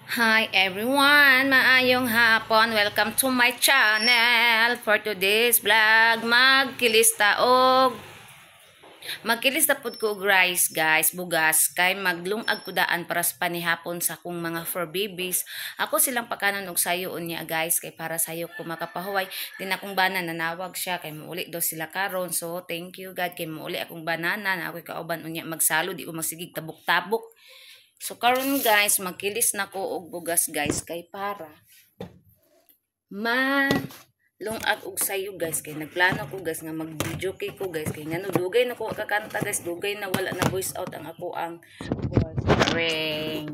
Hi everyone! Maayong hapon! Welcome to my channel! For today's vlog, magkilista pod ko og rice guys, bugas, kay maglungag ko daan para sa panihapon sa akong mga fur babies. Ako silang pakanon og sayo unya guys, kay para sayo ko makapahuway. Din akong bana nanawag siya, kay muuli daw sila karon. So thank you God, kay muuli akong banana na ako'y kauban unya magsalo, di ko magsigig tabok-tabok. So karon guys, magkilis na ko og bugas guys, kay para lungag og sayo guys, kay nagplano ko guys nga mag-video kay ko guys, kay ngano dugay na ko kakanta guys, dugay na wala na voice out ang ako ang ring.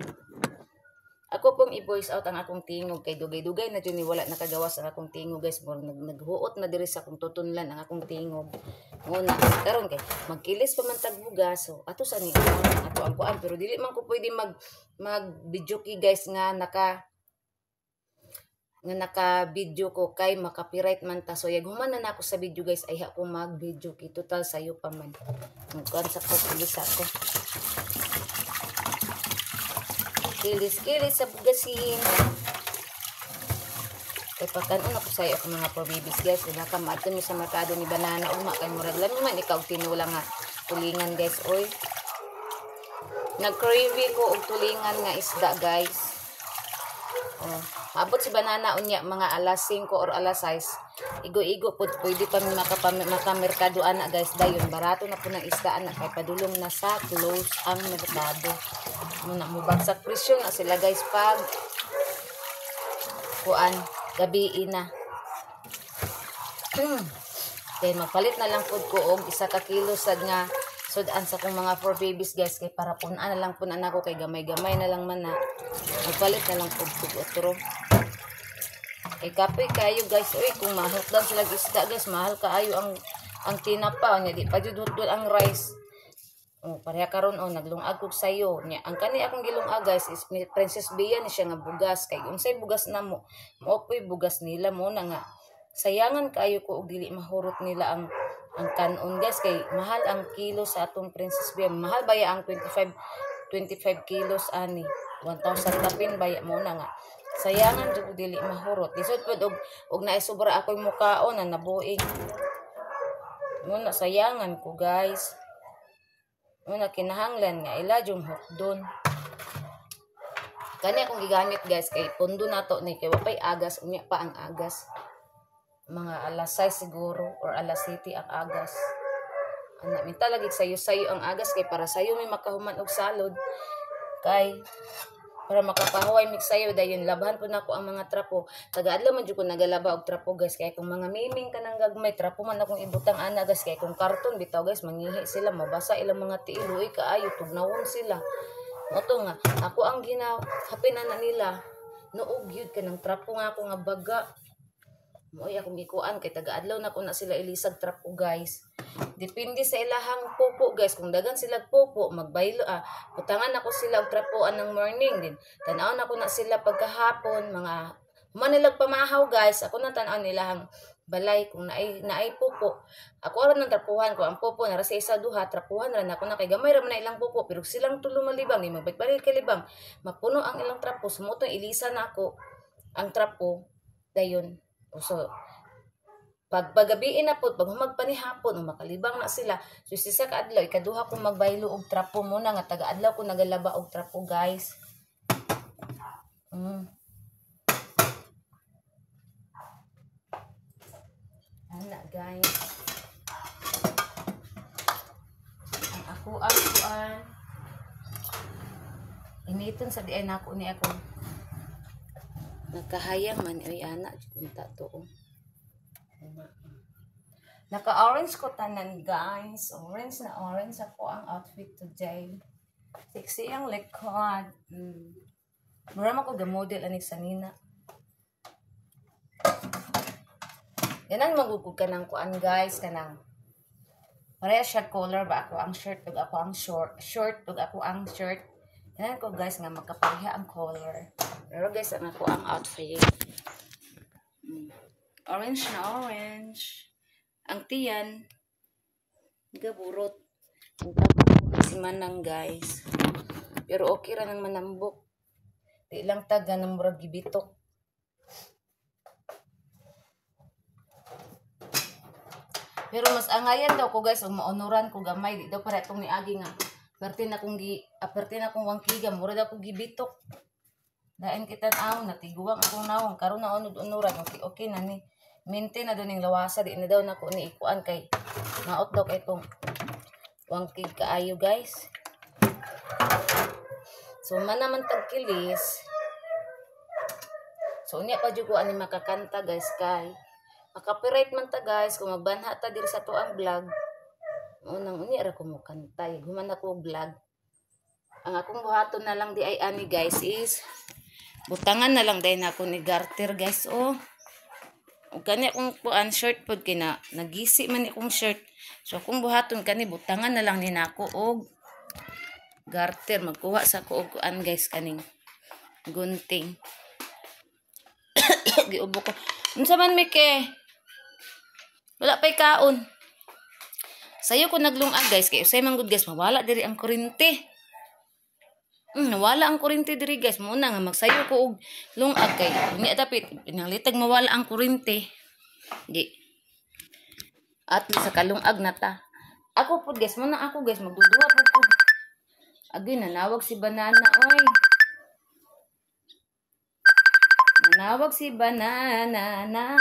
Ako pong i-voice out ang akong tingog, kay dugay-dugay na dyan wala nakagawas ang akong tingog guys, mo naghuot na diri sa akong tutunlan ang akong tingog. Muna karon kay magkilis pa man tag bugas, so ato sa ni ato ang kuan, pero dili man ko pwede mag video kay guys nga naka video ko, kay makapiright man ta. So yaghuman na ako sa video guys, ay ako mag video kay total sayo pa man kuan sa ko kilisa ko, kilis sa bugasin. Kay pagkanon ako sayo ako mga for babies guys, nakamadto mi sa merkado ni banana uma, kay murag lang man ikaw tinula nga tulingan guys. Oy, nag-craving ko og tulingan nga isda guys. Oh, abot si banana unya mga alas 5 or alas 6. Igo-igo pud pwede pa makamerkado ana guys, dayon barato na po ng isda ana, kay padulong na sa close ang merkado. Muna mo bagsak presyo na sila guys pag kuan gabi na. Kay magpalit na lang pud ko og 1 ka kilo sad nga sudan sa kong mga for babies guys, kay para punan na lang punan ako, kay gamay-gamay na lang man na magpalit na lang pud ko otro. Kay kapoy kayo guys, oy kung mahutdan sila isda guys, mahal kaayo ang tinapa nya, di pa jud hutdon ang rice. Oh, pareha karon naglungag ko sayo nya. Ang kani akong gilungag guys is Princess Bea ni siya nga bugas, kay unsay bugas na mo poy bugas nila mo na nga sayangan kayo ko og dili mahurot nila ang kanon guys, kay mahal ang kilo sa atong Princess Bea. Mahal baya ang 25 kilos ani 1,000 tapin baya mo na nga sayangan jud dili mahurot. Lisod pud og naisubra ako'y mukaon na nabuig mo na sayangan ko guys. Una kinahanglan nga ila jung hukdon. Kani akong gigamit guys, kay pundo nato ni kay wapay agas unya pa ang agas. Mga alas 6 siguro or alas 7 ang agas. Ana minta lagi sayo-sayo ang agas, kay para sayo may makahuman og salod, kay para makapahuway mix sayo dayon labahan po nako ang mga trapo. Taga-adlaw man jud ko nagalaba og trapo guys, kay kung mga miming kanang gagmay trapo man akong ibutang ana guys, kay kung karton bitaw guys mangihi sila, mabasa ilang mga tiil, uy kaayo tugnawon sila. Moto nga ako ang hapinan na nila noog yun kanang trapo nga ako nga baga. Moy akong gikuan, kay taga-adlaw na ko na sila ilisag trapo guys. Depende sa ilahang pupo guys, kung dagan sila pupo magbaylo butangan ako sila og trapoan ng morning din. Tan-aw na ko na sila pagkahapon mga manilag pamahaw guys, ako na tan-aw nilahang balay kung naay pupo. Ako ra nang trapuhan ko ang pupo na sa isa duha, trapuhan ra na ako na, kay gamay ra man na ilang pupo, pero silang tulo malibang ni magbalik kay libang mapuno ang ilang trapo, sumutong ilisa na ako ang trapo dayon. So paggabiin na po, pag humagpanihapon makalibang na sila, so isa ka adlaw ikaduha ko magbaylo og trapo mo na nga taga-adlaw ko nagalaba og trapo guys. Ana guys, ang ako ang kuan initon sa diay nako ni ako nakahayang man ay ana unta to. Naka-orange ko tanan guys. Orange na orange ako ang outfit today. Sexy ang likod. Mura ko ga-model anik sanina. Ganang magugug ka ng kuan guys, kanang pareha siya color ba ako ang shirt ug ako ang short ug ako ang shirt. Ganang ko guys nga magkapareha ang color. Pero guys ang ako ang outfit. Orange na orange. Ang tiyan gaburot. Ang tapos si manang guys. Pero okay ra nang manambok. Di lang taga ng murag gibitok. Pero mas angayan daw ko guys, maunuran ko gamay. Di daw para itong niagi nga. Aperte na kong wangkiga, mura daw ko gibitok. Dain kita naon, natiguang akong naon. Karon na unod-unuran, okay na ni. Maintain na doon yung lawasa, di na daw na ko ni ikuan kay naot daw kay itong wangkig kaayo guys. So manaman tagkilis. So unya pa jud ko ani makakanta guys kay maka-copyright man ta guys kung magbanha ta diri sa tuang vlog. Unang unya ra ko mo kantay, human ako vlog. Ang akong buhaton na lang di ay ani guys is butangan na lang dahil ako ni garter guys o kani akong kuan shirt pod kina nagisi man akong shirt. So akong buhaton kani butangan na lang ni nako og garter magkuha sa ko og kuan guys kaning gunting. Giubo ko. Unsa man Mike? Wala pay kaon. Sayo ko naglungag guys kay usay man gud guys mawala diri ang kuryente. Nawala ang kuryente diri guys. Muna nga magsayo ko og lungag kay unya dapat pinalitag mawala ang kuryente. Di. At sa kalungag na ta. Ako pod guys, muna ako guys magduduha pod. Agi nanawag si Banana oy. Nanawag si Banana nana.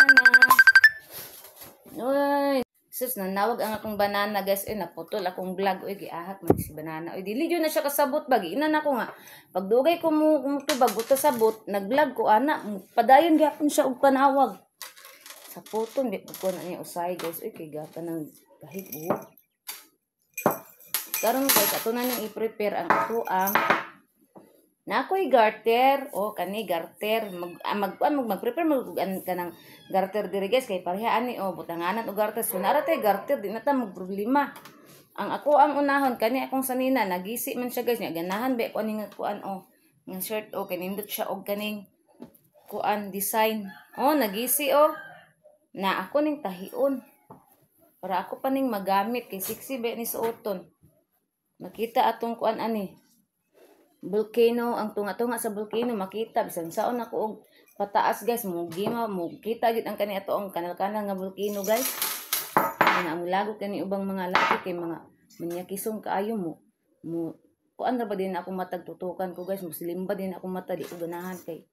Oy, sus nanawag ang akong banana guys. Naputol akong vlog. Oy, giahak man si Banana. Oy, dili jud na siya kasabot ba. Giinan ako nga. Pagdugay ko mo tubag buta sabot, nag-vlog ko ana. Padayon gyapon siya og panawag. Sa puton di ko na niya usay guys. Oy, kay gata nang kahit karon guys, ato na nang i-prepare ang ato ang nakoy garter o kani garter mag-prepare kanang garter diri guys kay pareha ani o butanganan og garter so nara tay garter di na ta magproblema. Ang ako ang unahon kani akong sanina nagisi man siya guys nya ganahan ba ko aning kuan o ng shirt o kanindot siya og kaning kuan design o nagisi o na ako ning tahion para ako pa ning magamit kay sexy ba ni suoton. Makita atong kuan ani volcano ang tunga-tunga sa volcano makita bisan saon ako og pataas guys mo kita gid ang kani ato ang kanal-kanal nga volcano guys. Ana mo lagot kani ubang mga laki kay mga manyakisong kaayo mo kuan ra ba din ako matag tutukan ko guys muslimba din ako mata di ko ganahan kay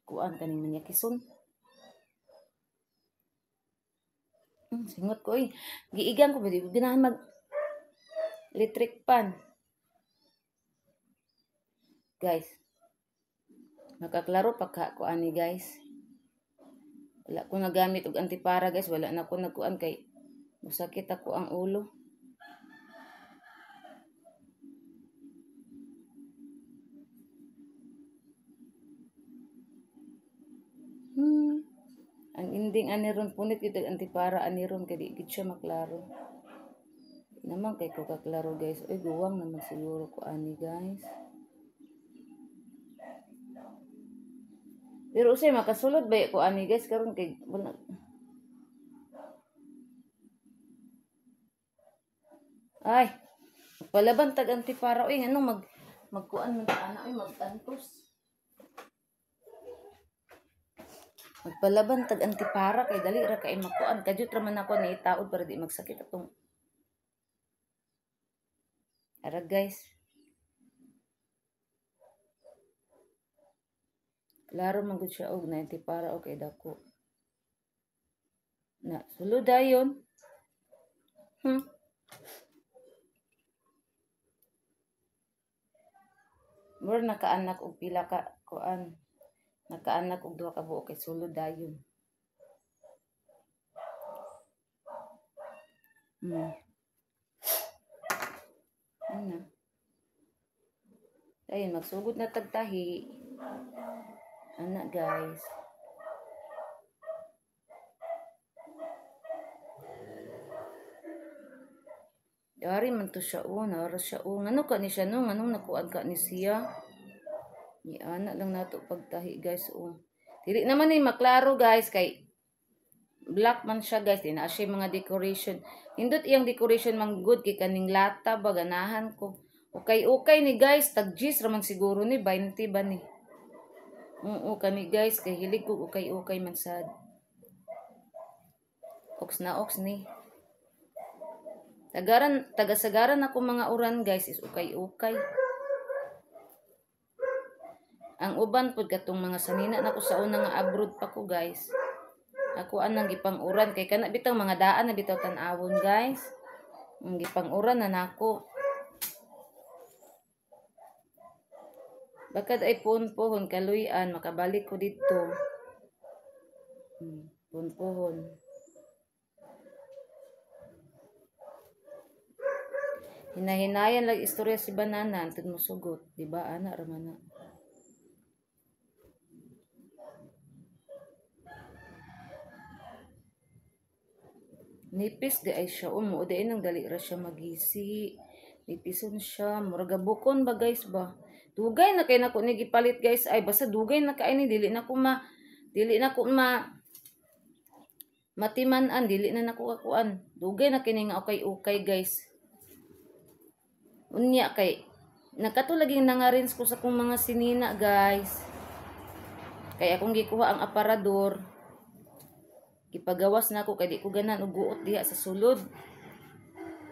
kuan kani manyakison. Singot ko giigang ko ba di ko ganahan mag electric pan. Guys, nakaklaro pa ka ko ani guys. Wala ko nagamit og antipara guys, wala na ko nagkuan kay masakit ako ang ulo. Ang ending aniron punit gid antipara aniron kay di gid siya maklaro. Naman kay ko kaklaro guys. Oy guwang naman siguro ko ani guys. Pero usay makasulod ba ko ani guys karon kay wala. Ay, palaban tag antipara oy nganong magkuan man ta ana oy magtantos. Magpalaban tag antipara kay dali ra kay makuan kadyot ra man ako ni itaod para di magsakit atong. Ara guys. Klaro man gud siya og na antipara okay dako. Na sulod dayon. Mura nakaanak og pila ka kuan. Nakaanak og duha ka buok kay sulod dayon. Ano? Ayun, magsugod na tagtahi. Anak guys. Dari man to siya nara siya ngano ka ni siya no nganong nakuan ka ni siya. Ni anak lang nato pagtahi guys Dili naman ni maklaro guys kay black man siya guys di na siya mga decoration. Nindot iyang decoration mang good kay kaning lata ba ganahan ko. Okay ni guys, tag-gis raman siguro ni 20 ba ni. Oo kani guys, kay hilig ko okay man sad. Ox na ox ni. Tagasagaran ako mga uran guys is okay. Ang uban pod katong mga sanina nako sa una nga abroad pa ko guys. Ako anang gipang uran kay kana bitaw mga daan na bitaw tan-awon guys. Ang gipang uran na nako. Bakad ay puhon kaluyan makabalik ko dito. Puhon. Hinahinayan lang istorya si Banana antud mo sugot, di ba ana ramana. Nipis di ay siya mo di nang dali ra siya magisi. Nipison siya, murag bukon ba guys ba? Dugay na kay nako ni gipalit guys ay basta dugay na kay ni dili na ko matiman-an dili na nako kakuan. Dugay na kini nga okay guys. Unya kay nakatulaging nangarins ko sa kong mga sinina guys. Kay akong gikuha ang aparador. Gipagawas na ako kay di ko ganan og guot diha sa sulod.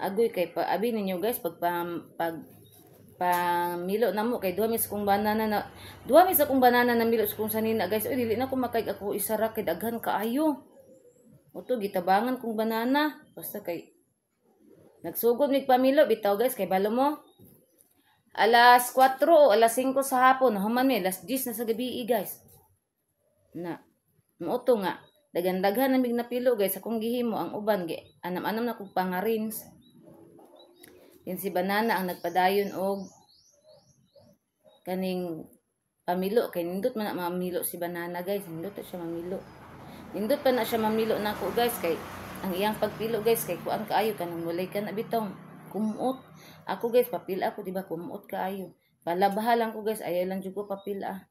Agoy kay abi ninyo guys pag milo na mo kay duha mis akong banana na milo sa kong sanina guys. Oy dili na ko makay ako isara kay daghan kaayo. Oto gitabangan kong banana basta kay nagsugod mig pamilo bitaw guys kay balo mo. Alas 4 o alas 5 sa hapon human mi alas 10 na sa gabi guys. Na moto nga dagan-daghan na mig napilo guys akong gihimo ang uban gi anam-anam na kog pangarins. Yan si Banana ang nagpadayon og kaning pamilo kay nindot man na mamilo si Banana guys, nindot siya mamilo. Nindot pa na siya mamilo nako guys kay ang iyang pagpilo guys kay kuan kaayo kanang mulay ka na bitong kumot. Ako guys papila ako diba kumot kaayo. Palabaha lang ko guys ayaw lang jud ko papila.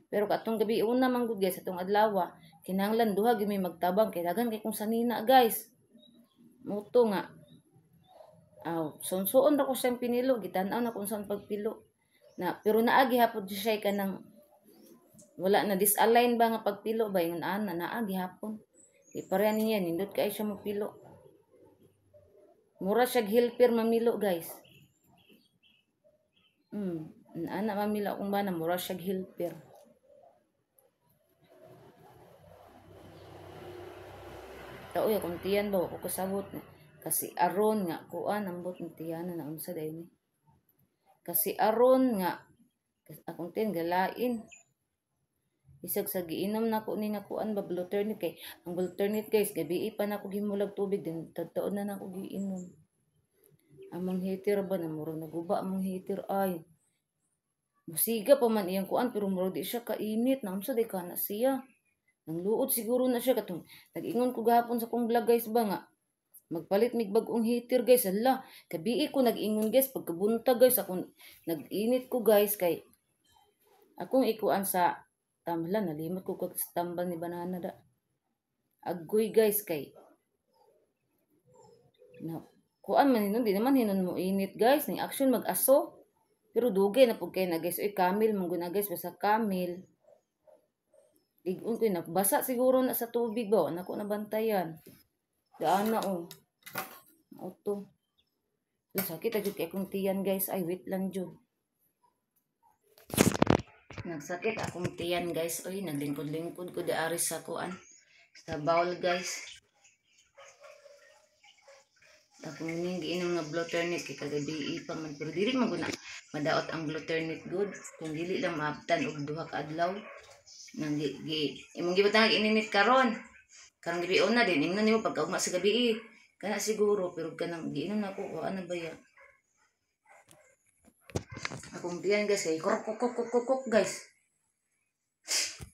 Pero katong gabi una man gud guys atong adlaw kinahanglan duha gyud may magtabang kay daghan kay kung sanina guys. Muto nga sunsuon ra ko siyang pinilo gitan-aw na kung saan pagpilo na pero naagi hapon siya kanang wala na disalign ba nga pagpilo ba yung ana naagi hapon ipareha niya nindot kay siya magpilo mura siya helper mamilo guys ana mamilo kung ba na mura siya helper tao ya kung tiyan ba ako kasabot na kasi aron nga kuan ambot ng tiyana na unsa day ni. Kasi aron nga akong tin galain. Isag sa giinom nako ni nga kuan ba Bluternit kay ang Bluternit guys gabi pa nako gimulag tubig din tadtaon na nako giinom. Among heater ba na muro naguba among heater ay. Musiga pa man iyang kuan pero muro di siya kainit na unsa day kana siya. Nang luod siguro na siya katong nag-ingon ko gahapon sa kong vlog guys ba nga magpalit mig bag-ong heater guys. Hala, gabi ko nag-ingon guys pagkabunta guys ako nag-init ko guys kay akong ikuan sa tamlan nalimot ko kag tambal ni Banana da. Agoy guys kay na kuan man hinon di naman hinon mo init guys ni action mag-aso. Pero dugay na pud kay na guys. Oy camel man guna guys basta camel. Ligon ko na basa siguro na sa tubig ba nako nabantayan. Daan na Auto. Sakit agad kay akong tiyan guys. Ay wait lang jud. Nagsakit akong tiyan guys. Oy naglingkod-lingkod ko di aris sa kuan. Sa bowl guys. Akong giinom nga Bluternit kay kagabi pa man pero dili man guna madaot ang Bluternit good kung dili lang maabtan og duha ka adlaw. Nang imong gibutang ininit karon. Karang gabi una din ingnon nimo pagkaugma sa gabi kana siguro pero kanang giinom na ko ano ba ya akong tiyan guys kay kok guys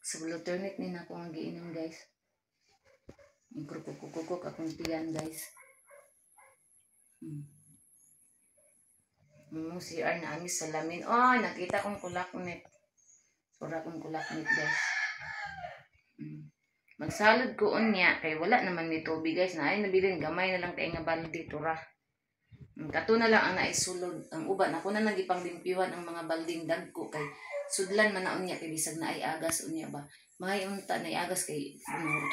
sa Bluternit ni na ako ang giinom guys kok akong tiyan guys CR na amis salamin nakita kong kulaknit sura kong kulaknit guys magsalad ko unya kay wala naman ni tubig guys na ay nabilin gamay na lang kay nga balde tura Kato na lang ang naisulod. Ang uban, ako na nagipang limpyuhan ang mga balding dagko kay sudlan man na unya kay bisag na ay agas unya ba. May unta na agas kay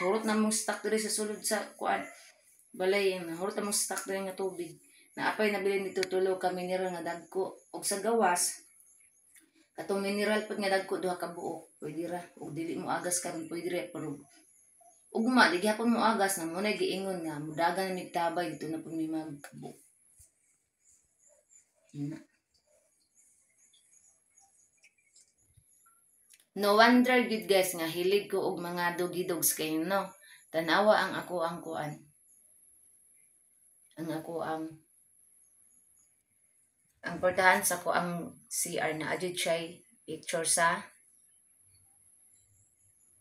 hurot na mo stock diri sa sulod sa kuan. Balay hurot na mo stock diri nga tubig. Naapay nabili nito tulo ka mineral nga dagko og sa gawas. Katong mineral pud nga dagko duha ka buok. Pwede ra og dili mo agas karon pwede ra pero ugma di gyapon mo agas na mo na giingon nga mudagan na migtabay dito na pud may magkabuok. No wonder gid guys nga hilig ko og mga dogi-dogs kayo no. Tanawa ang ako ang kuan. Ang ako ang portahan sa ko ang CR na adjud siya picture sa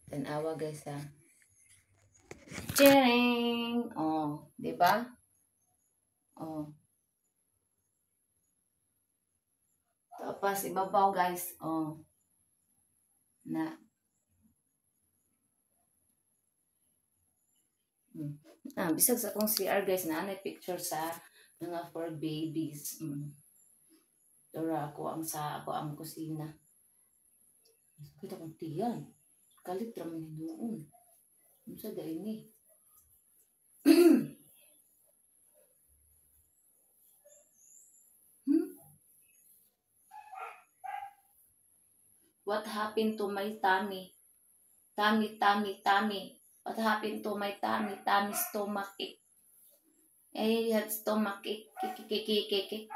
tanawa guys ha. Ching! Oh, di ba? Oh. Tapos ibabaw guys. Oh. Na. Bisag sa akong CR guys na anay picture sa mga for babies. Dora ako ang kusina. Kita kong tiyan. Kalit raman ni doon. Ano sa dahil ni? What happened to my tummy? Tummy. What happened to my tummy? Tummy stomach ache. I have stomach ache. Kiki.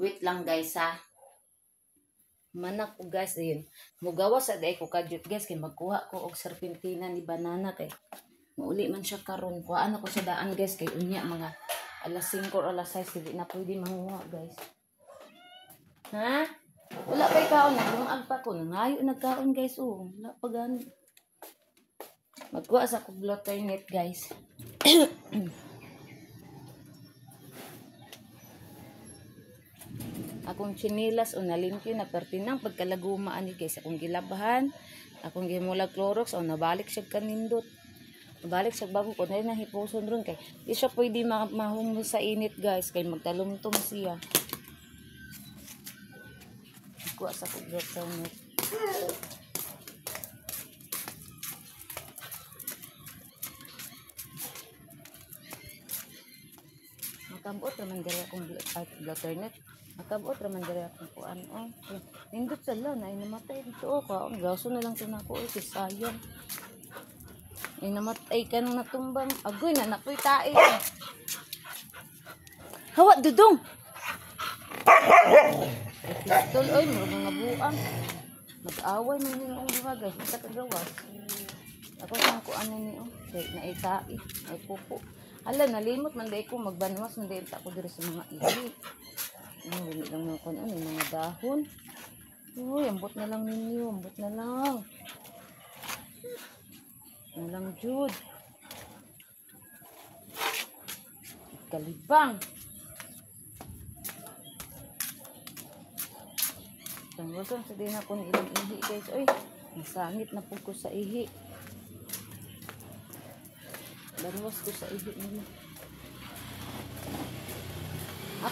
Wait lang guys ha. Manak ko guys ayun. Mugawa sa day ko kadyot guys kay magkuha ko og serpentina ni banana kay mauli man siya karon. Kuhaan ako sa daan guys kay unya mga alas 5 or alas 6 hindi na pwede manguha guys. Ha? Wala pa ikaon na lumag pa ko nangayo nagkaon guys oh. Wala pa gani. Magkuha sa ko blotter net guys. Akong chinilas o nalimpyo na pertinang pagkalagumaan ni guys. Akong gilabahan, akong gimulag Clorox o nabalik siya kanindot. Nabalik siya bago ko na nahipuson ron kay di siya pwede mahumol sa init guys kay magtalumtom siya. Kuha sa kugot sa net. Makabot raman diri akong blotter net. Makabot raman diri akong kuan oh. Nindot sala na namatay dito oh ka. Gaso na lang tinako eh sayang. Ay namatay ka nang natumbang. Agoy na napoy tae. Hawa dudong. Pistol oy mo mga buang. Mag-away man ni ang duha guys sa kagawas. Ako sang kuan ni oh. Kay na itai, ay pupo. Hala nalimot man day ko magbanwas man day ta ko diri sa mga ihi. Hindi lang mga kuan ano mga dahon. Uy, ambot na lang ninyo, ambot na lang. Ano lang jud. Kalibang. Tangwasan sa din ako ng ilang ihi guys. Uy, nasangit na po ko sa ihi. Banwas ko sa ihi nila.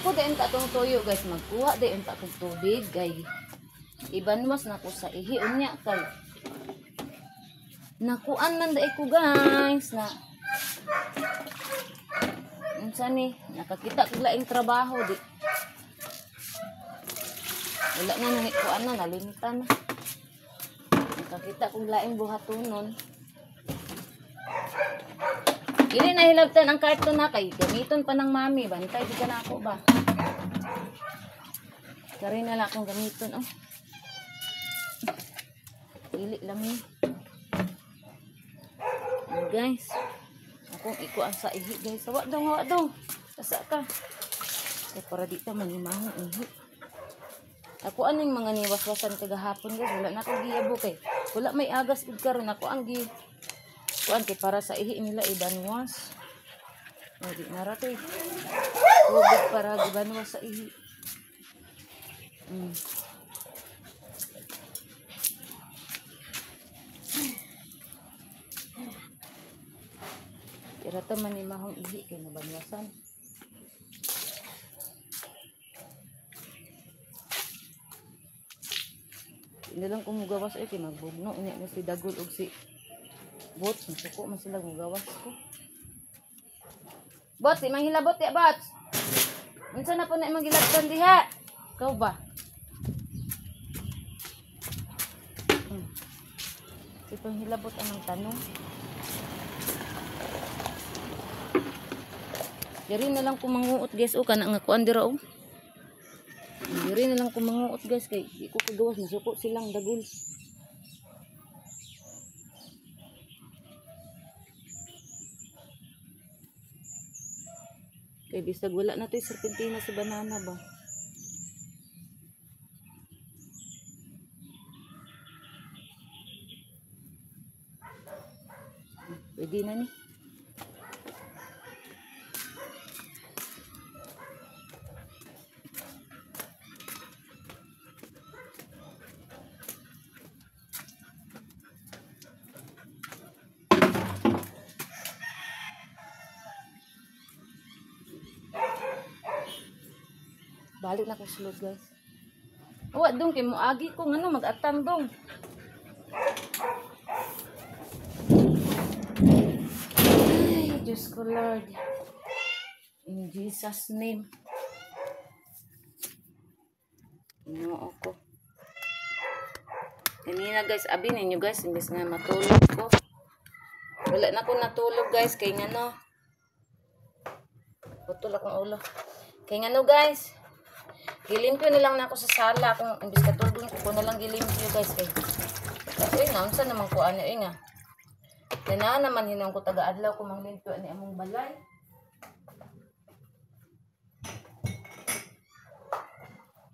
Ako din tatong toyo guys. Magkuha din tatong tubig guys. Ibanwas na ko sa ihi. Unya kay. Nakuan man dai ko guys. Na. Unsa ni? Nakakita ko laing trabaho di. Wala na nangikuan na. Nalimtan na. Nakakita ko laing buhatunon. Dili na hilabtan ang karton na kay gamiton pa ng mami. Bantay di ka na ako ba? Kari na lang akong gamiton oh. Dili lang ni. Guys. Akong ikuan sa ihi guys. Hawa daw. Asa ka? Kaya para di ka manimahong ihi. Ako anong mga niwaswasan kagahapon guys. Wala na akong giyabo kay. Wala may agas id karon ako ang gi kuan kay para sa ihi nila ibanwas. O di narate. Tubig para ibanwas sa ihi. Rata man ni mahong ihi kay nabanwasan. Hindi lang kung mugawas ay kay magbugno. Inya na si Dagol og si Bot. Masuko man sila mugawas ko. Bot, di manghilabot ya, Bot. Unsa na po na magilagtan diha? Ikaw ba? Si panghilabot anong tanong. Diri na lang kumanguot guys o kana nga kuan dira o. Diri na lang kumanguot guys kay di ko kagawas masuko silang Dagol. Kay bisag wala na to serpentina si banana ba. Pwede na ni. Balik na ko sulod guys. Wa dong kay moagi ko ngano mag-atang dong. Ay, Diyos ko Lord. In Jesus name. Ginoo ko. Kanina guys, abi ninyo guys, imbes nga matulog ko. Wala na ko natulog guys kay ngano. Putol akong ulo. Kay ngano guys. Gilimpyo nilang na ako sa sala kung imbis katulog ko na lang gilimpyo guys kay. Uy, naunsa naman ko ano nga. Kana naman hinong ko taga-adlaw ko manglimpyo ani among balay.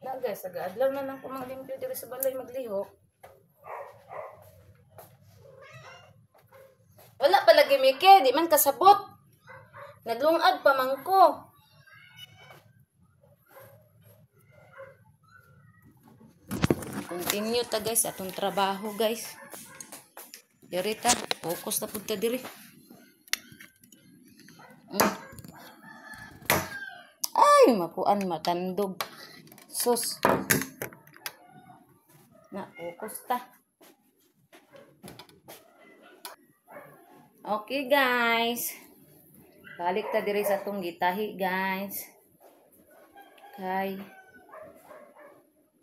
Na guys, taga-adlaw na lang ko manglimpyo diri sa balay maglihok. Wala palagi Mike, di man kasabot. Naglungad pa man ko. Continue ta guys atong trabaho guys. Diri ta, focus na pud ta diri. Ay, makuan matandog. Sus. Na focus ta. Okay guys. Balik ta diri sa atong gitahi guys. Okay.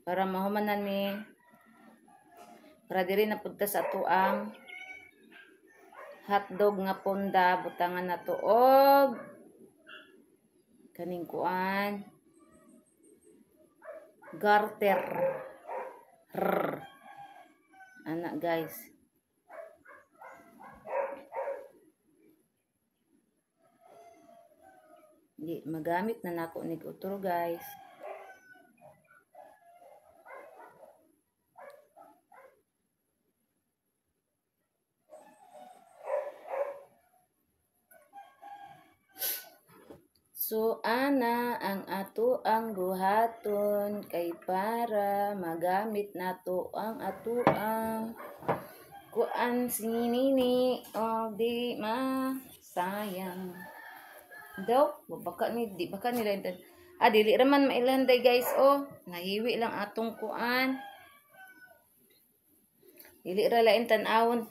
Para mahumanan ni para diri na pud ta sa ato ang hotdog nga ponda butangan nato og kaning kuan garter anak guys. Di magamit na nako ni utro guys. So ana ang ato ang buhaton kay para magamit nato ang ato ang kuan sinini o di masayang. Daw, baka ni di baka nila dili raman mailanday guys oh. Nahiwi lang atong kuan. Dili ra lain tan-awon.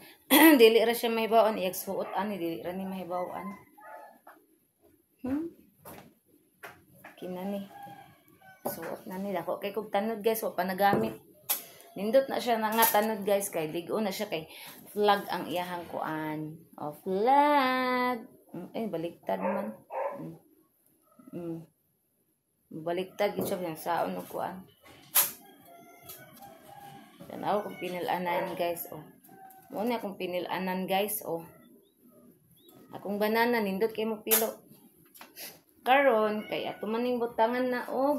Dili ra siya mahibaw-an i-exsuot ani dili ra ni mahibaw-an. Kinani. Suot na nila. Kay kog tanod guys, wa pa nagamit. Nindot na siya nga tanod guys kay ligo na siya kay flag ang iyahang kuan. O flag. Baliktad man. Baliktad gid siya yang saon og kuan. Tanaw kung pinilanan guys oh. Muna akong pinilanan guys oh. Akong banana nindot kay mo pilo. Karon kay ato maning butangan na og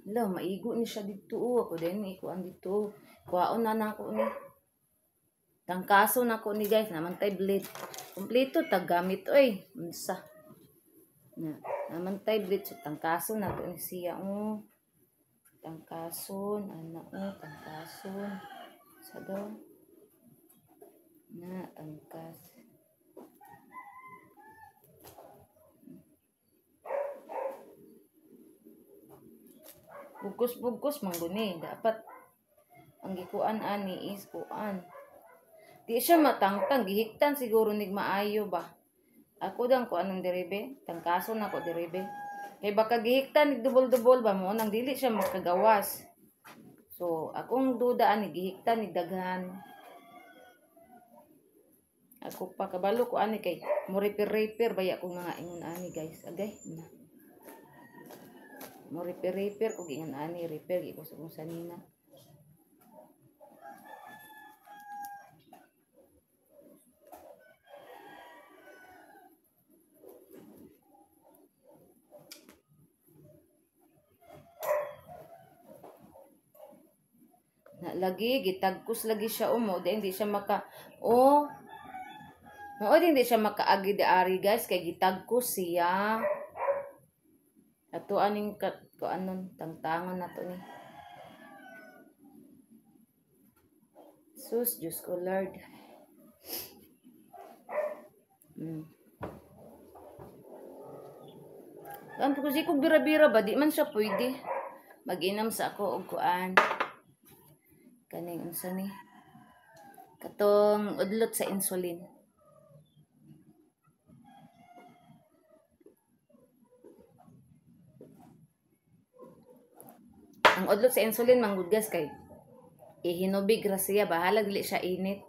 maigo ni siya dito ako din ikuan dito kuhaon na nako ni tangkaso nako ni guys namantay blade kompleto tagamit oy unsa na namantay blade so tangkaso nato ni siya tangkason tangkason sa daw na tangkas Bugos-bugos mangguni. Dapat ang gikuan ani is kuan. Di siya matangtang. Gihiktan siguro nig maayo ba. Ako dang kuan ng diribe. Tangkaso na ko diribe. Kay baka gihiktan nig dubol-dubol ba mo. Nang dili siya makagawas. So, akong duda ani gihiktan nig daghan. Ako pa kabalo ko ani kay mo repair baya ko nga ingon ani guys. Agay na. Mo repair ko ingon ani repair gi ko sa kung sanina. Na lagi gitagkos lagi siya mo di hindi siya maka hindi siya makaagi di ari guys kay gitagkos siya. Ato aning ko anon tangtangon nato ni. Sus Diyos ko Lord. Ang kasi kung bira-bira ba di man siya pwede. Mag-inam sa ako og kuan. Kaning unsa ni? Katong udlot sa insulin. Ang udlot sa insulin manggudgas kay ihinubig ra siya bahala dili siya init.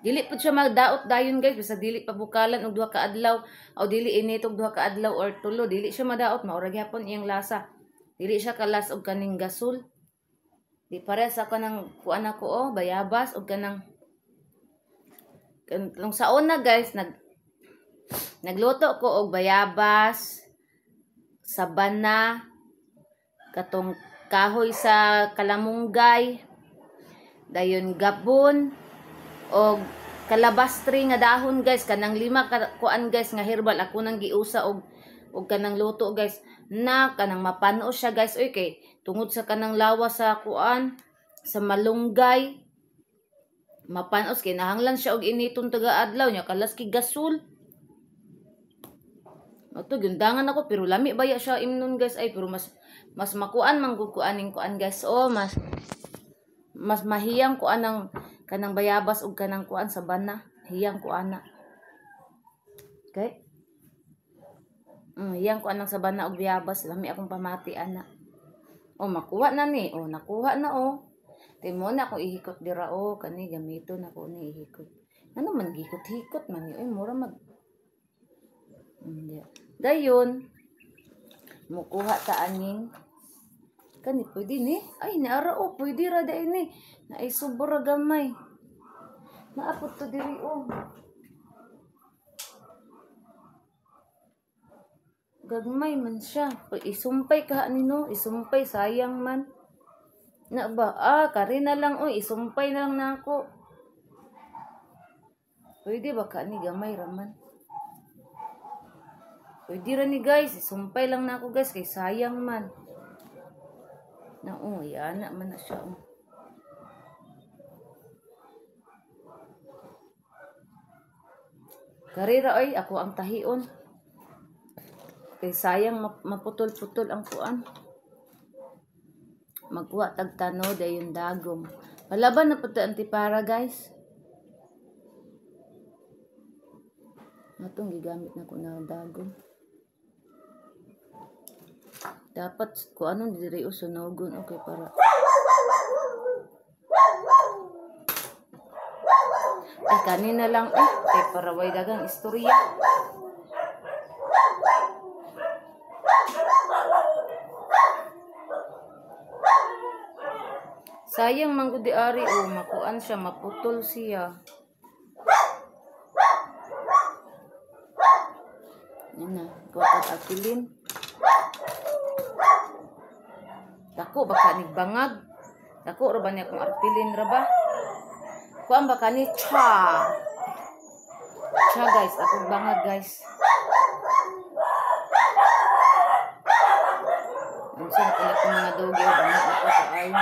Dili pud siya magdaot dayon guys basta dili pa bukalan og 2 ka adlaw o dili init og 2 ka adlaw or tulo dili siya madaot maura gyapon iyang lasa. Dili siya kalas og kaning gasol. Di pares ako ng kuan ako bayabas og kanang nung sa una guys nagluto ko og bayabas, sabana, katong kahoy sa kalamunggay, dayon gabon og kalabastri nga dahon guys kanang 5 ka kuan guys nga herbal ako nang giusa og kanang luto guys na kanang mapano siya guys oy kay tungod sa kanang lawas sa kuan sa malunggay mapanos kay nahanglan siya og initon taga adlaw nya kalas ki gasol. Ato gundangan ako pero lami baya siya imnon guys ay pero mas makuan man gud kuaning kuan guys mas mahiyang kuan ng kanang bayabas og kanang kuan sa bana hiyang kuana. Okay? Hiyang kuan ng sabana og bayabas lami akong pamati ana. Makuha na ni. Nakuha na Timo na ako ihikot dira kani gamito na ko ni ihikot. Ano man gikot-hikot man ni mura mag. Dayon mukuha ta aning kani pwede ni. Ay naara pwede ra dai ni. Na ay sobra gamay. Naapot to diri Gagmay man siya. Isumpay ka nino, isumpay sayang man. Na ba? Kari na lang isumpay na lang nako. Pwede ba ka ni gamay raman? Pwede ra ni guys, isumpay lang nako guys kay sayang man. Na yana man na siya. Karira ako ang tahion. Kay sayang maputol-putol ang kuan. Magkuha tagtano dayon dagom. Palaban na pud antipara guys. Matong gigamit na ko na dagom. Dapat kuanon diri sunogon okay para. Ay kanina lang kay para way dagang istorya. Sayang man gud di ari makuan siya maputol siya. Yan na, kuha apilin. Dako baka nigbangag. Dako ra ba niya kung apilin ra ba? Kuan baka ni cha. Cha guys, akong bangag guys. Unsa na pala kung mga dogi o bangag ako sa ayon.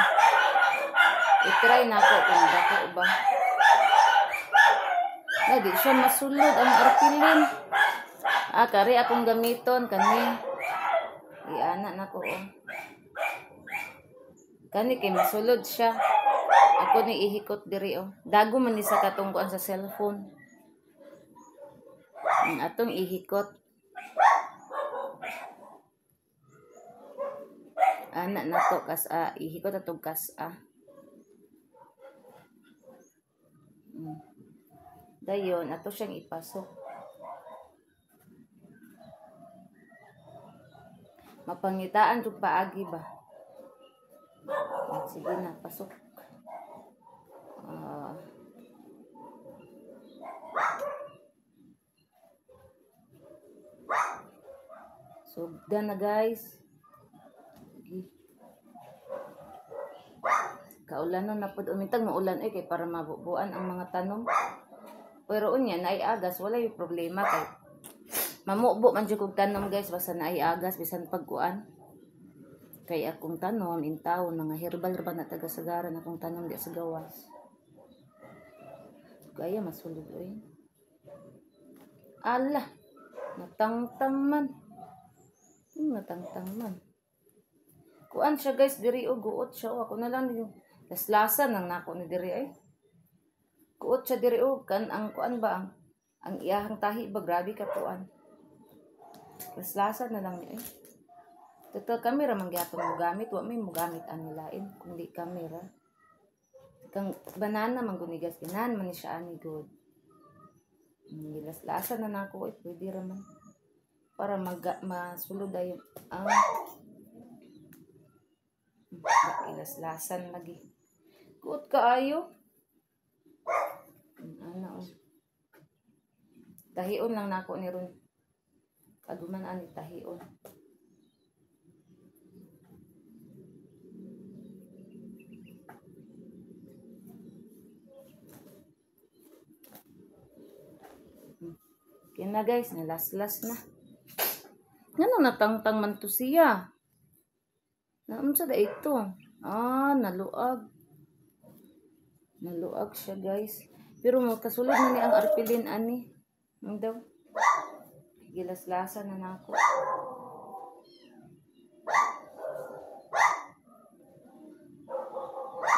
I-try na ako kung dako ba. Di siya masulod ang arpilin. Kari akong gamiton kani. Iana na ko Kani kay masulod siya. Ako ni ihikot diri oh. Dago man ni sa katungkuan sa cellphone. Atong ihikot. Ana na to kas-a. Ihikot atong kas-a. Dayon, ato siyang ipasok. Mapangitaan jud paagi ba? Sige na, pasok. Sugda na guys. Kaulanon na pud umintag maulan kay para mabubuan ang mga tanom. Pero unya naay agas wala yung problema kay mamubo man jud kog tanom guys basta naay agas bisan pagkuan. Kay akong tanom intaw nga herbal na taga Sagaran akong tanom di sa gawas. Gaya masulod oy. Ala, natangtang man. Natangtang man. Kuan siya guys diri og guot siya ako na lang yung laslasan nang nako ni diri ay. Kuot siya diri og kan ang kuan ba ang iyahang tahi ba grabe ka kuan. Laslasan na lang ni ay. Total camera man gyapon mo gamit wa may mo gamit ani lain kundi camera. Kang banana man gunigas ganan man ni siya ani good. Laslasan na nako pwede ra man para masulod ayon laslasan lagi. Kuot kaayo. Ana oh. Tahion lang nako ni ron. Aguman ani tahion. Kaya na guys, nalaslas na. Ngano natangtang man to siya. Naunsa da ito? Naluag. Naluag siya guys. Pero kasulod na ni ang arpilin ani. Ang daw. Gilaslasan na nako.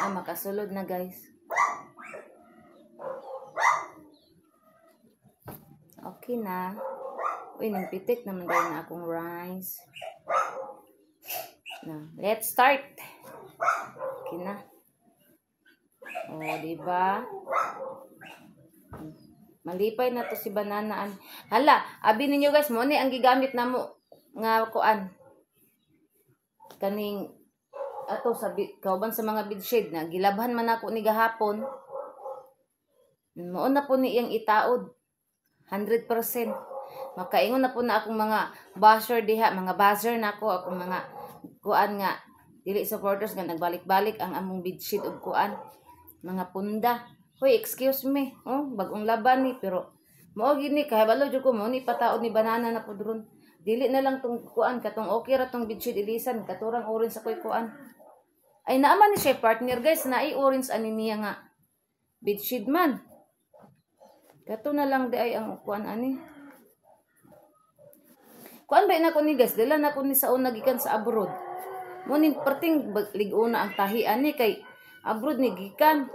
Makasulod na guys. Okay na. Uy, nagpitik naman dahil na akong rice. Na, let's start. Okay na. Diba? Malipay na to si banana. Hala, abi ninyo guys, mo ni ang gigamit na mo nga kuan. Kaning ato sa kauban sa mga bedsheet na gilabhan man ako ni gahapon. Mao na po ni iyang itaod. 100%. Makaingon na po na akong mga buzzer diha, mga buzzer na ako, akong mga kuan nga dili supporters nga nagbalik-balik ang among bedsheet ug kuan, mga punda. Hoy, excuse me. Bagong laban ni pero mao gini kahibalo jud ko mo ni pataod ni banana na po dron. Dili na lang tong kuan katong okay ra tong bedsheet ilisan katurang orange sa koy kuan. Ay naaman ni siya partner guys, naay orange ani niya nga bedsheet man. Kato na lang di ay ang kuan ani. Kuan ba na ko ni guys, dala na ko ni sa una gikan sa abroad. Mo ni perting liguna ang tahi ani kay abroad ni gikan.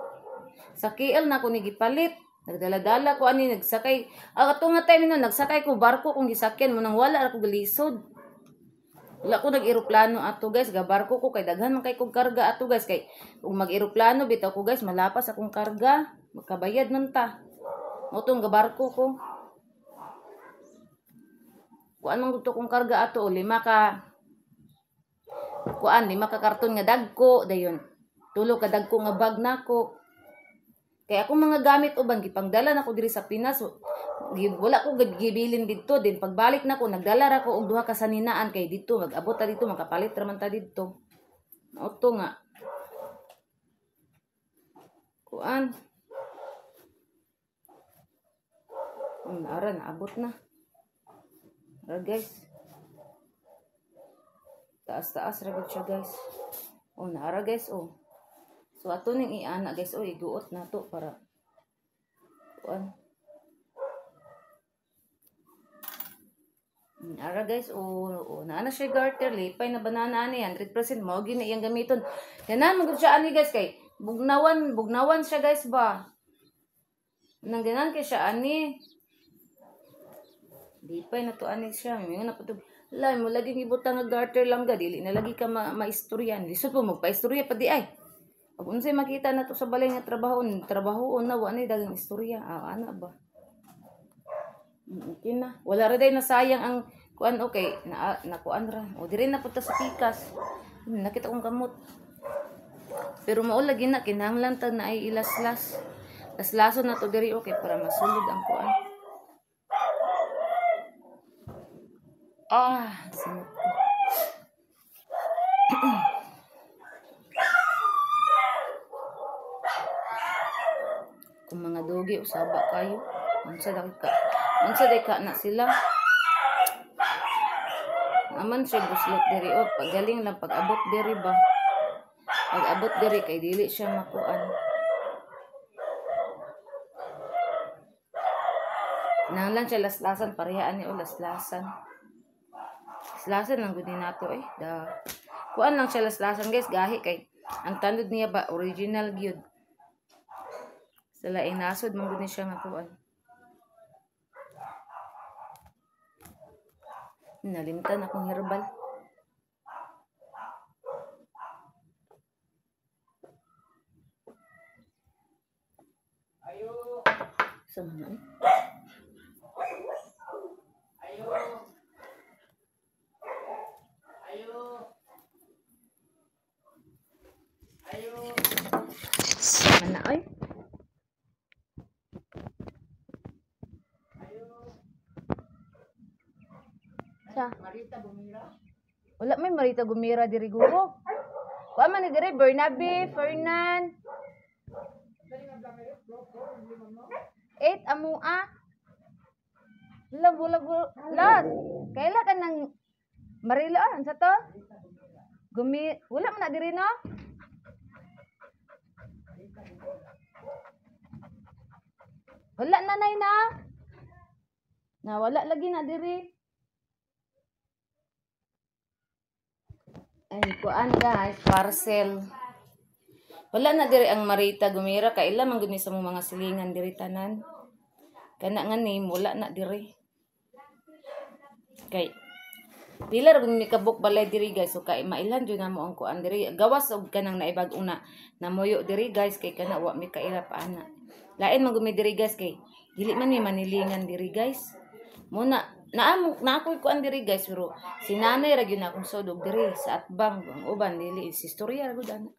Sa KL na ko ni gipalit. Nagdala-dala ko ani nagsakay. Ato nga time no nagsakay ko barko kung gisakyan mo nang wala ako galisod. Wala ko nag-eroplano ato guys, gabarko ko kay daghan man kay kog karga ato guys kay kung mag-eroplano bitaw ko guys malapas akong karga, magkabayad man ta. Motong gabarko ko. Kuan man gusto kong karga ato 5 ka karton nga dagko dayon. 3 ka dagko nga bag nako. Kaya akong mga gamit uban gipangdala nako diri sa Pinas. Wala ko gibilin didto din pagbalik nako nagdala ra ko og 2 ka saninaan kay didto mag-abot ta didto makapalit ra man ta didto. Auto nga. Kuan. Ara naabot na. Ara guys. Taas-taas ra gud siya guys. Naara guys So ato ning iana guys iguot na to para kuan. Ara guys, naana siya garter, lipay na banana ani, 100% mao gini iyang gamiton. Ganan magud siya ani guys kay bugnawan siya guys ba. Nang ganan kay siya ani. Lipay na to ani siya, may na pud. Lay mo lagi gibutang nga garter lang ga dili na lagi ka maistoryan. Lisod po magpaistorya pa di ay. Pag unsay makita na to sa balay nga trabaho na wa ni dagang istorya. Ana ba? Okay na. Wala ra day nasayang ang kuan okay na kuan ra. O diri na punta sa pikas. Nakita kong kamot. Pero mao lagi na kinahanglan tag na ay ilaslas. Laslason na to diri okay para masulod ang kuan. Sinot ko. Kung mga dogi usaba kayo. Unsa day ka na sila. Aman siya buslot diri o pagaling lang pag-abot diri ba. Pag-abot diri kay dili siya makuan. Nanglan siya laslasan parehaan ni o laslasan. Laslasan lang gud nato kuan lang siya laslasan guys gahi kay ang tanod niya ba original gyud. Sala nasod man gud ni siya nga kuan. Nalimtan akong herbal. Ayo. Sama na eh. Ayo. Ayo. Ayo. Sama na eh. Marita Gumira? Wala may Marita Gumira diri guro. Kuha man ni diri Bernabe, Fernan. 8 amua. Bulag las. Kaila ka nang Marilo sa to? Wala man na diri no? Wala nanay na. Wala lagi na diri. Ay, kuan guys, parcel. Wala na diri ang Marita Gumira kay ila man gud ni sa mga silingan diri tanan. Kana nga name wala na diri. Kay pila ra gud ni kabuk balay diri guys, so kay mailan jud na mo ang kuan diri. Gawas og kanang naibag una namuyo diri guys kay kana wa mi kaila pa ana. Lain man gud mi diri guys kay dili man mi manilingan diri guys. Muna na ako'y kuan diri guys pero si nanay ra gyud akong sodog diri sa atbang ang uban dili si istorya ra gud ana.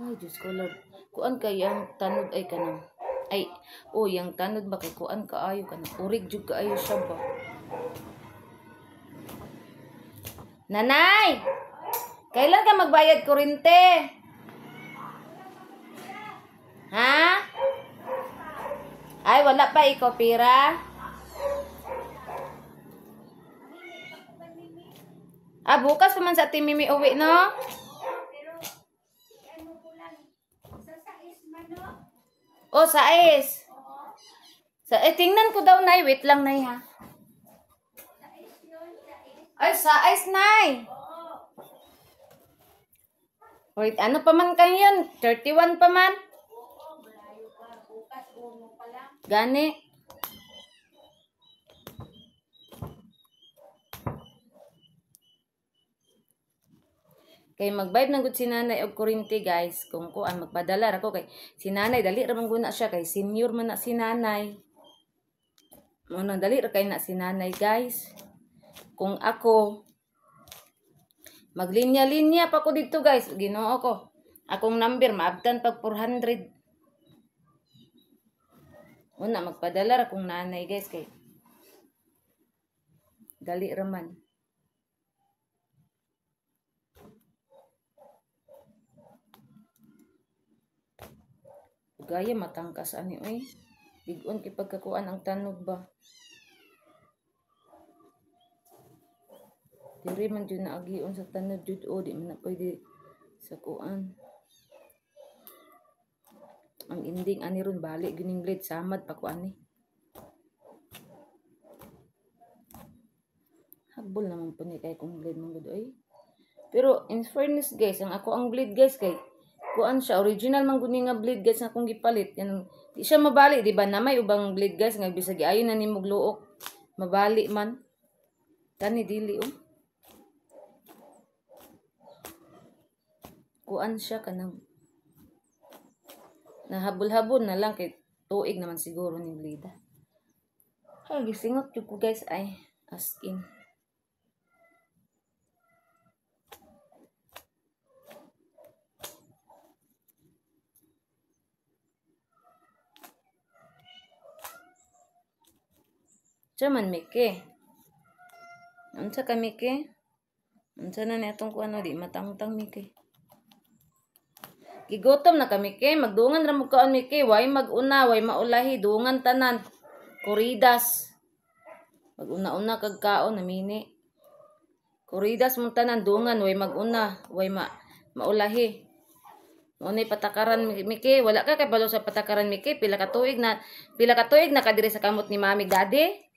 Ay Diyos ko Lord, kuan kay ang tanod ay kanang yang tanod ba kay kuan kaayo kanang urig jud kaayo siya ba. Nanay! Kailan ka magbayad kuryente? Ha? Ay, wala pa ikaw pira? Bukas pa man sa Timimi uwi, no? Oh, sais. Tingnan ko daw, Nay. Wait lang, Nay, ha? Ay, sais, Nay. Wait, ano pa man kayo yun? 31 pa man? Gani. Kay magbayad ng gud si nanay og kuryente guys. Kung kuan magpadala ra ko kay si nanay dali ra man guna siya kay senior man na si nanay. Ano dali ra kay na si nanay guys. Kung ako maglinya-linya pa ko dito guys. Ginoo ko. Akong number maabtan pag 400. Una magpadala ra kong nanay guys kay dali ra man. Gaya matangkas ani oy. Bigon kay pagkakuan ang tanog ba. Diri man jud naagion sa tanod jud o di man na pwede sa kuan. Ang ending ani ron bali gining blade samad pa kuan ni. Habol naman po ni kay kung blade mong gud ay. Pero in fairness guys, ang ako ang blade guys kay kuan siya original man gud nga blade guys nga akong gipalit. Yan di siya mabali di ba na may ubang blade guys nga bisag ayon na nimo gluok. Mabali man. Kani dili oh. Kuan siya kanang nahabol-habol na lang kay tuig naman siguro ni blade. Ay gisingot jud ko guys ay as in. Chaman Mike. Unsa ka Mike? Unsa na ni atong kuan di matangtang Mike. Gigotom na kami kay magdungan ra mo kaon Mike, way maguna, way maulahi, dungan tanan. Kuridas. Maguna-una kag kaon namini. Kuridas mo tanan dungan, way maguna, way maulahi. Unay patakaran Mike, wala ka kay balo sa patakaran Mike, pila ka tuig na kadiri sa kamot ni Mami Daddy.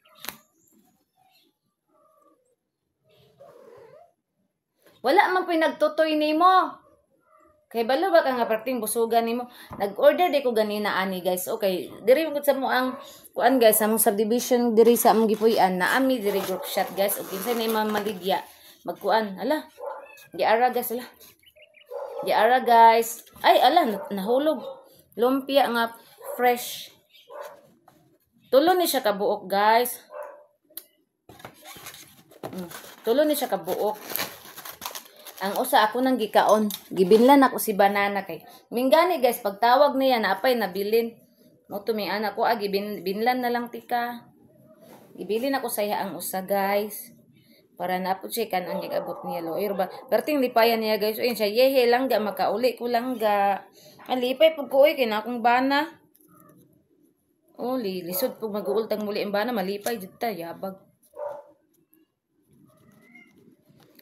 Wala man pinagtutoy nimo. Kay balo ba ka nga parting busugan nimo? Nag-order di ko ganina ani guys. Okay, diri mo sa mo ang kuan guys, sa mong subdivision diri sa among gipuy-an na ami diri group shot guys. Okay, sa ni maligya magkuan. Ala. Di ara guys, ala. Di ara guys. Ay ala nahulog. Lumpia nga fresh. Tulo ni siya kabuok guys. Tulo ni siya kabuok. Ang usa ako nang gikaon, gibinlan ako si banana kay. Mingani guys, pagtawag niya naapay nabilin. Mo to mi anak ko binlan na lang tika. Gibilin ako sa iya ang usa guys. Para napo siya kan ang gigabot niya lawyer ba. Perting lipayan niya guys. Uy siya yehe lang ga makauli ko lang ga. Alipay pug ko kay na akong bana. Oh, lisod pug mag-uultang muli ang bana malipay jud ta yabag.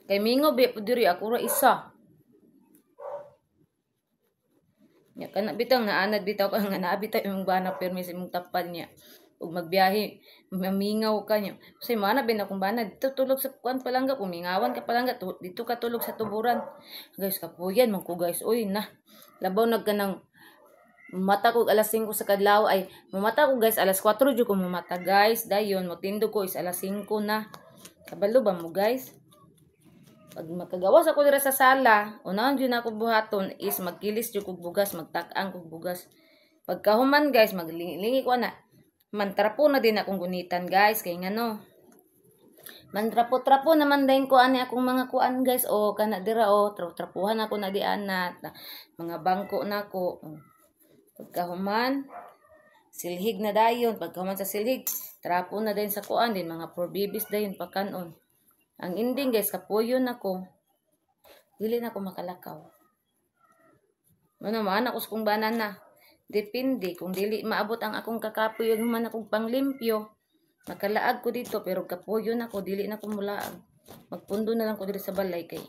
Kay mingo be diri ako ra isa. Nya kana bitang naanad bitaw ka nga naabitaw imong bana permis imong tapan niya. Ug magbiyahe, mamingaw ka niya. Kasi mana ben akong bana dito tulog sa kuan palangga, kumingawan ka palangga dito ka tulog sa tuburan. Guys, kapuyan man ko guys. Uy na. Labaw nagkanang mata ko alas 5 sa kadlaw ay mamata ko guys alas 4 jud ko mamata guys. Dayon mo tindo ko is alas 5 na. Kabalo ba mo guys? Pag makagawas ako dira sa sala, unahon jud ako buhaton is magkilis jud kog bugas, magtak-ang kog bugas. Pagkahuman guys, maglingi ko na. Mantrapo na din akong gunitan guys, kay ngano. Mantrapo-trapo naman din ko ani akong mga kuan guys, o kana dira o trapuhan ako na di anat, mga bangko nako. Pagkahuman, silhig na dayon, pagkahuman sa silhig, trapo na din sa kuan din mga probibis dayon pagkanon. Ang ending guys, kapuyon ako. Dili na ako makalakaw. Ano man ako sa kong banana. Depende kung dili maabot ang akong kakapuyon man akong panglimpyo. Makalaag ko dito pero kapuyon ako, dili na ko mulaag. Magpundo na lang ko diri sa balay kay.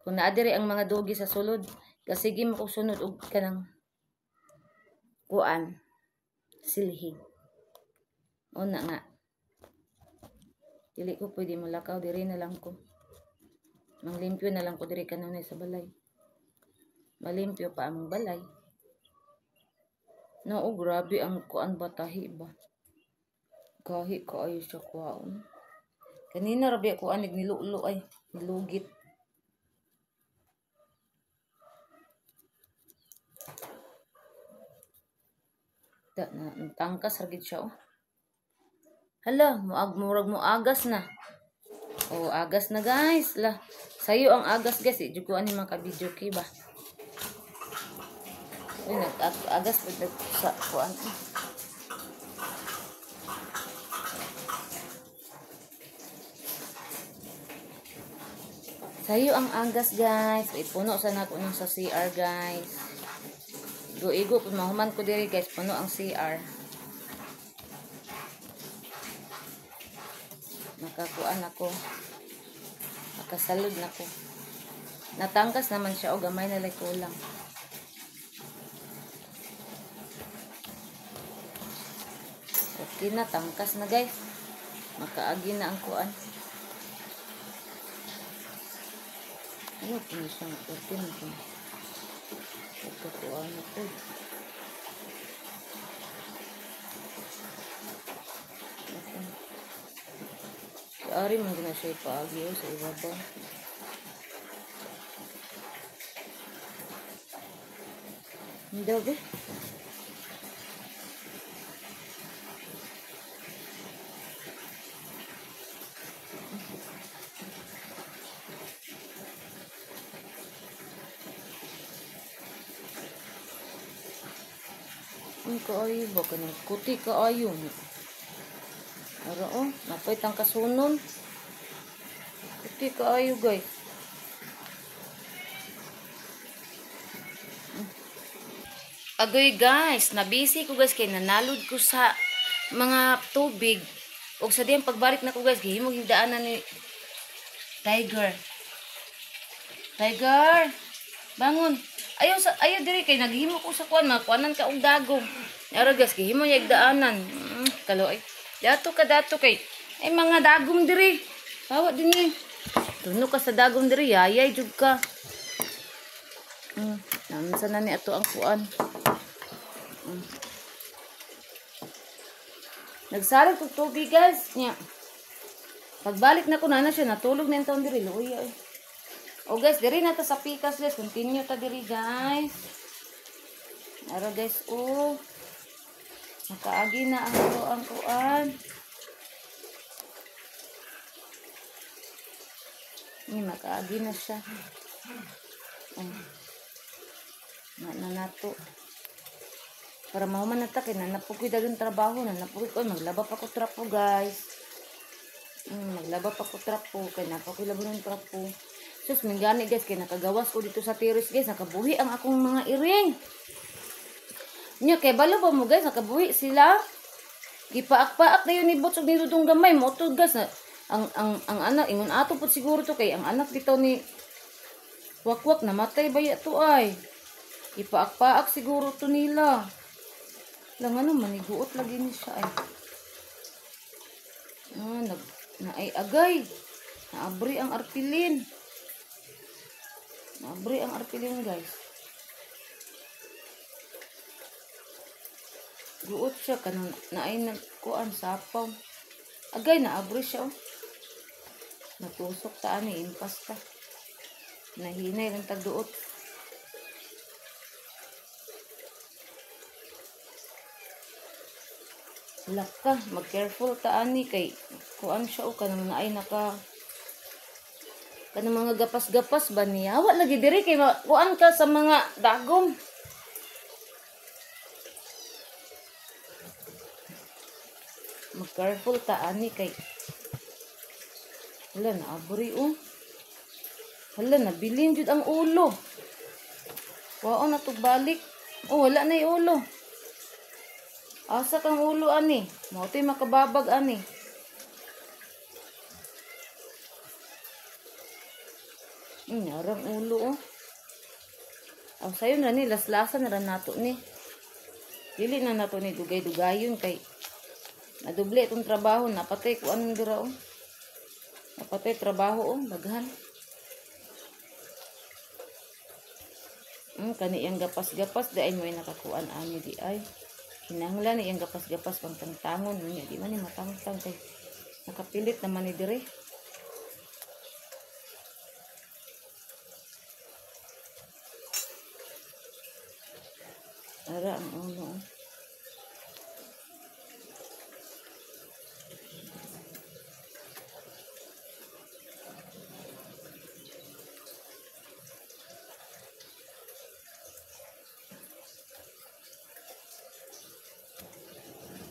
Kung naa diri ang mga dogi sa sulod, kasige mo ko sunod og kanang kuan silhig. Una nga. Dili ko pwede mulakaw, diri na lang ko. Manglimpyo na lang ko diri kanunay sa balay. Malimpyo pa ang balay. No, grabe ang kuan batahi ba. Gahi ka ay siya kuan. Kanina rabi ako anig nilulo ay nilugit. Da na tangkas ragid siya oh. Hala, murag mo agas na. Oh, agas na guys. La, sayo ang agas guys. Di ko ani maka-video kay ba. Uy, nag-agas pa sa kuan. Sayo ang agas guys. Puno sa nako nung sa CR guys. Igo-igo pud mahuman ko diri guys. Puno ang CR. Nakakuan ako. Nakasalod na ko. Natangkas naman siya o gamay na like kulang. Okay na, tangkas na guys. Makaagi na ang kuan. Ano po na siyang kutin ito? Pagkatuan ito. Ari mo na siya ipaagi sa ibabaw. Hindi ba? Ang kaayo ba ka ng kuti kaayo mo? Ara oh, napay tang kasunon. Kuti kaayo guys. Agoy guys, nabisi ko guys kay nanalod ko sa mga tubig. Og sa diyang pagbalik na ko guys, gihimo yung daanan ni Tiger. Tiger, bangon. Ayaw diri kay naghimo ko sa kuan, makuanan ka og dagom. Ara guys, gihimo yung daanan. Kaloy. Dato kay ay mga dagom diri. Bawa din ni. Tuno ka sa dagom diri, yayay jud ka. Nansa na ni ato ang kuan. Nagsalag ko tubig guys. Nya. Pagbalik na ko na siya, natulog na yung taon diri. Luya eh. O guys, diri na ta sa pikas guys. Continue ta diri guys. Ara guys, oh. Nakaagi na ang kuan. Ni nakaagi na siya. Nato. Para mahuman na takin, napukoy dagang trabaho na. Napukoy ko, maglaba pa ko trapo guys. Maglaba pa ko trapo. Kaya napakoy labo ng trapo. Sus, mingani guys, kaya nakagawas ko dito sa terrace guys. Nakabuhi ang akong mga iring. Nya, kaya balo ba mo guys, nakabuhi sila. Gipaak-paak na yun ni Bots o ni Dudong Gamay. Motod guys, ang anak, ingon ato po siguro to kay ang anak dito ni Wakwak, namatay ba yato ay. Ipaak-paak siguro to nila. Lang ano, maniguot lagi ni siya ay. Ay agay. Naabri ang arpilin. Naabri ang arpilin guys. Guot siya kanang naay nagkuan sapaw. Agay naabri siya oh. Natusok ta ani impas ta. Nahinay lang tagduot. Laka, mag-careful ta ani kay kuan siya o kanang naay naka kanang mga gapas-gapas ba niya. Wa lagi diri kay kuan ka sa mga dagom. Mag-careful ta ani kay wala na abri o. Hala na bilin jud ang ulo. Wao na to balik. Oh, wala na 'yung ulo. Asa kang ulo ani? Mao tay makababag ani. Arang ulo oh. Aw sayo na ni laslasan na nato ni. Dili na nato ni dugay-dugayon kay naduble itong trabaho, napatay ko anong dira oh. Napatay trabaho oh, daghan. Kani iyang gapas-gapas di ay mo nakakuan ani di ay. Kinahanglan iyang gapas-gapas pang tangtangon niya di man ni matangtang kay nakapilit naman ni dire. Ara ang ulo.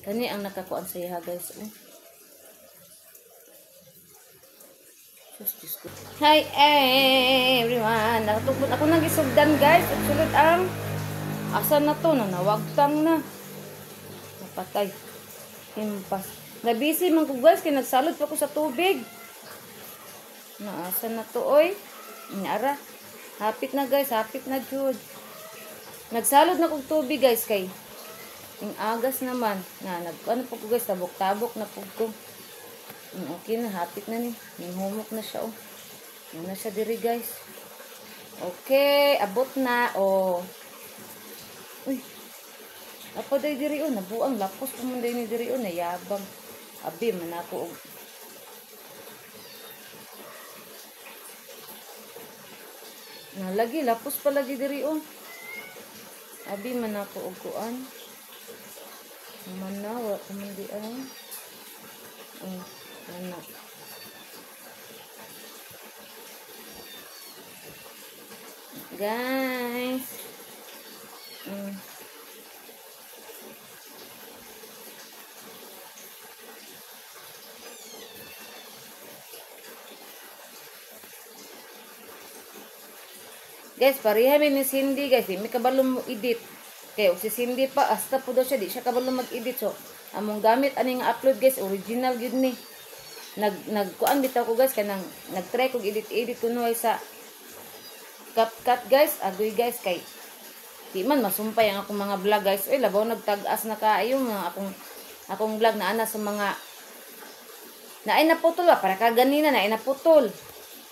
Kani ang nakakuan sa iya guys. Hi everyone. Nakatugod ako nang gisugdan guys. At sulod ang asa na to na nawagtang na. Napatay. Impas. Nabisi man ko guys kay nagsalod pa ko sa tubig. Naasa na to oy. Inara. Hapit na guys, hapit na jud. Nagsalod na kog tubig guys kay yung agas naman. Ano po ko guys, tabok-tabok na po ko. Okay na, hapit na ni. Humok na siya oh. Yun na siya diri guys. Okay, abot na oh. Uy. Apa day diri oh, nabuang lapos pumunday ni diri oh, nayabang. Abi man ako og nalagi lapos pa lagi diri oh. Abi man ako og kuan. Manawa kumandi ano. Ano. Guys. Guys, pareha mi ni Cindy guys, di mi kabalo mo edit. Kaya si Cindy pa hasta po daw siya, di siya kabalo mag-edit. So, among gamit aning upload guys, original gyud ni. Kuan bitaw ko guys kanang nag-try kog edit kuno sa CapCut guys, agoy guys kay di man masumpay ang akong mga vlog guys. Oy, labaw nagtag-as na kaayo nga akong vlog na ana sa mga naay naputol ba para ka ganina naay naputol.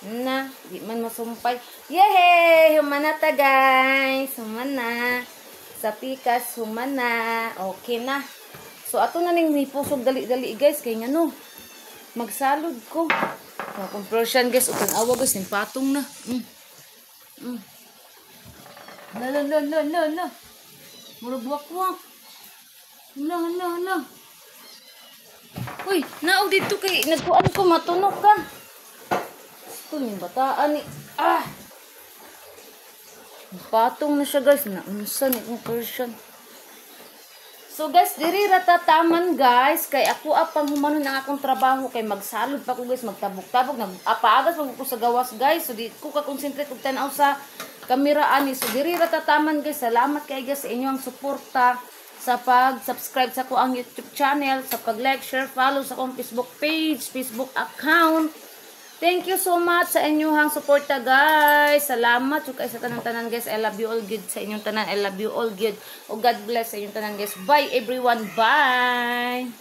Na, di man masumpay. Yehey! Humana ta guys. Humana. Sa pikas, humana. Okay na. So, ato na ning nipusog dali-dali guys. Kaya nga no, magsalod ko. Compression guys. Utang awa guys. Ning patong na. La. Murag-wakwak. La. Uy, naog dito kay nagkuan ko matunog ka. Yung bataan ni patong na siya guys na unsa ni conversion. So guys, diri rata taman guys kay ako apang humanon ang akong trabaho kay magsalod pa ko guys, magtabok-tabok nagapaagas mag ko sa gawas guys. So di ko ka concentrate og tan-aw sa kamera ani. So diri rata taman guys, salamat kay guys sa inyong suporta sa pag-subscribe sa ko ang YouTube channel, sa pag-like, share, follow sa akong Facebook page, Facebook account. Thank you so much sa inyong suporta guys. Salamat so kay sa tanan-tanan guys. I love you all good sa inyong tanan. I love you all good. O God bless sa inyong tanan guys. Bye everyone. Bye.